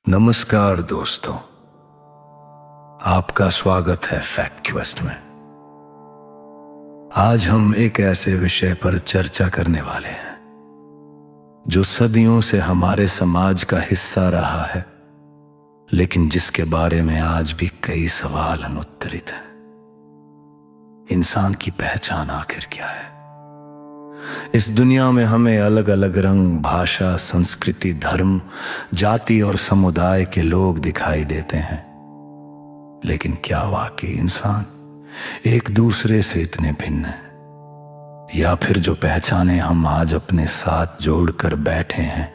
नमस्कार दोस्तों, आपका स्वागत है फैक्ट क्वेस्ट में। आज हम एक ऐसे विषय पर चर्चा करने वाले हैं जो सदियों से हमारे समाज का हिस्सा रहा है, लेकिन जिसके बारे में आज भी कई सवाल अनुत्तरित हैं। इंसान की पहचान आखिर क्या है? इस दुनिया में हमें अलग अलग रंग, भाषा, संस्कृति, धर्म, जाति और समुदाय के लोग दिखाई देते हैं, लेकिन क्या वाकई इंसान एक दूसरे से इतने भिन्न हैं? या फिर जो पहचानें हम आज अपने साथ जोड़कर बैठे हैं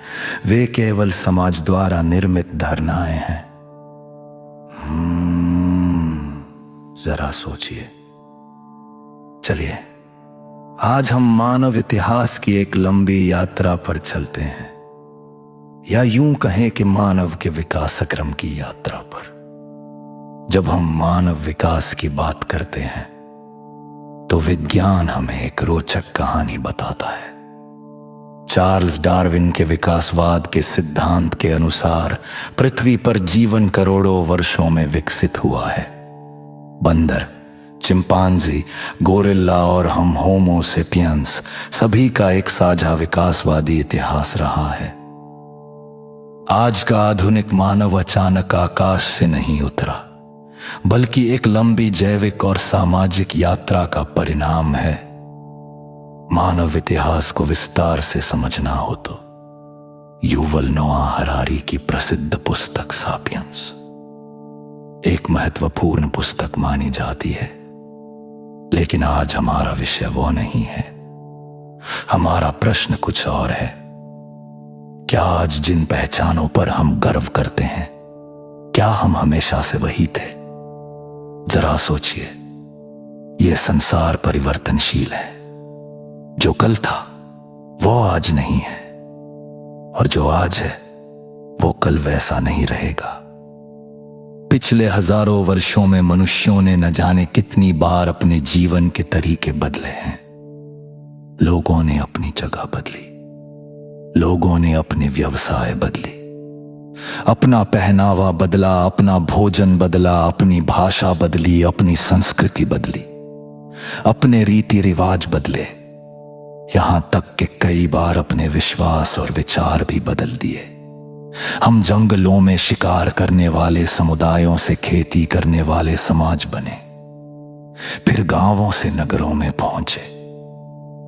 वे केवल समाज द्वारा निर्मित धारणाएं हैं? जरा सोचिए। चलिए, आज हम मानव इतिहास की एक लंबी यात्रा पर चलते हैं, या यूं कहें कि मानव के विकास क्रम की यात्रा पर। जब हम मानव विकास की बात करते हैं तो विज्ञान हमें एक रोचक कहानी बताता है। चार्ल्स डार्विन के विकासवाद के सिद्धांत के अनुसार पृथ्वी पर जीवन करोड़ों वर्षों में विकसित हुआ है। बंदर, चिंपांजी, गोरिल्ला और हम होमो सेपियंस सभी का एक साझा विकासवादी इतिहास रहा है। आज का आधुनिक मानव अचानक आकाश से नहीं उतरा, बल्कि एक लंबी जैविक और सामाजिक यात्रा का परिणाम है। मानव इतिहास को विस्तार से समझना हो तो युवल नोआ हरारी की प्रसिद्ध पुस्तक सापियंस एक महत्वपूर्ण पुस्तक मानी जाती है। लेकिन आज हमारा विषय वो नहीं है। हमारा प्रश्न कुछ और है। क्या आज जिन पहचानों पर हम गर्व करते हैं, क्या हम हमेशा से वही थे? जरा सोचिए, यह संसार परिवर्तनशील है। जो कल था वो आज नहीं है, और जो आज है वो कल वैसा नहीं रहेगा। पिछले हजारों वर्षों में मनुष्यों ने न जाने कितनी बार अपने जीवन के तरीके बदले हैं। लोगों ने अपनी जगह बदली, लोगों ने अपने व्यवसाय बदली, अपना पहनावा बदला, अपना भोजन बदला, अपनी भाषा बदली, अपनी संस्कृति बदली, अपने रीति रिवाज बदले, यहां तक कि कई बार अपने विश्वास और विचार भी बदल दिए। हम जंगलों में शिकार करने वाले समुदायों से खेती करने वाले समाज बने, फिर गांवों से नगरों में पहुंचे,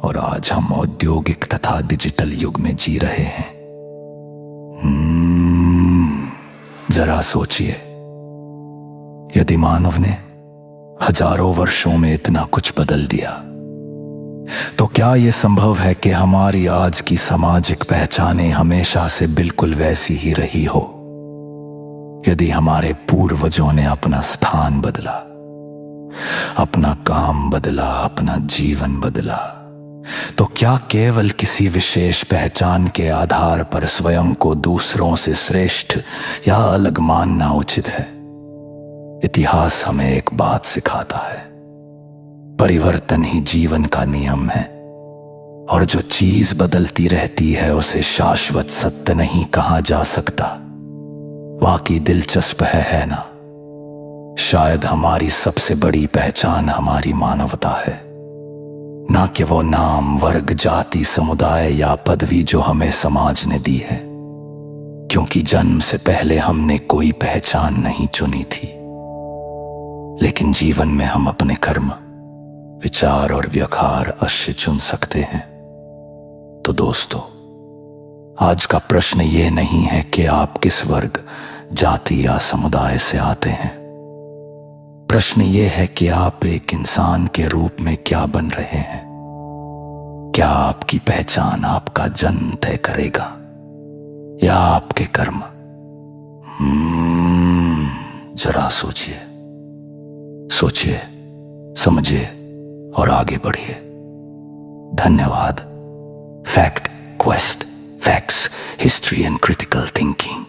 और आज हम औद्योगिक तथा डिजिटल युग में जी रहे हैं। जरा सोचिए, यदि मानव ने हजारों वर्षों में इतना कुछ बदल दिया, तो क्या यह संभव है कि हमारी आज की सामाजिक पहचानें हमेशा से बिल्कुल वैसी ही रही हो? यदि हमारे पूर्वजों ने अपना स्थान बदला, अपना काम बदला, अपना जीवन बदला, तो क्या केवल किसी विशेष पहचान के आधार पर स्वयं को दूसरों से श्रेष्ठ या अलग मानना उचित है? इतिहास हमें एक बात सिखाता है, परिवर्तन ही जीवन का नियम है, और जो चीज बदलती रहती है उसे शाश्वत सत्य नहीं कहा जा सकता। वाकई दिलचस्प है ना? शायद हमारी सबसे बड़ी पहचान हमारी मानवता है, ना कि वो नाम, वर्ग, जाति, समुदाय या पदवी जो हमें समाज ने दी है, क्योंकि जन्म से पहले हमने कोई पहचान नहीं चुनी थी। लेकिन जीवन में हम अपने कर्म, विचार और व्यवहार अवश्य चुन सकते हैं। तो दोस्तों, आज का प्रश्न ये नहीं है कि आप किस वर्ग, जाति या समुदाय से आते हैं। प्रश्न ये है कि आप एक इंसान के रूप में क्या बन रहे हैं। क्या आपकी पहचान आपका जन्म तय करेगा या आपके कर्म? जरा सोचिए, सोचिए, समझिए और आगे बढ़िए। धन्यवाद। Fact quest, facts, history and critical thinking.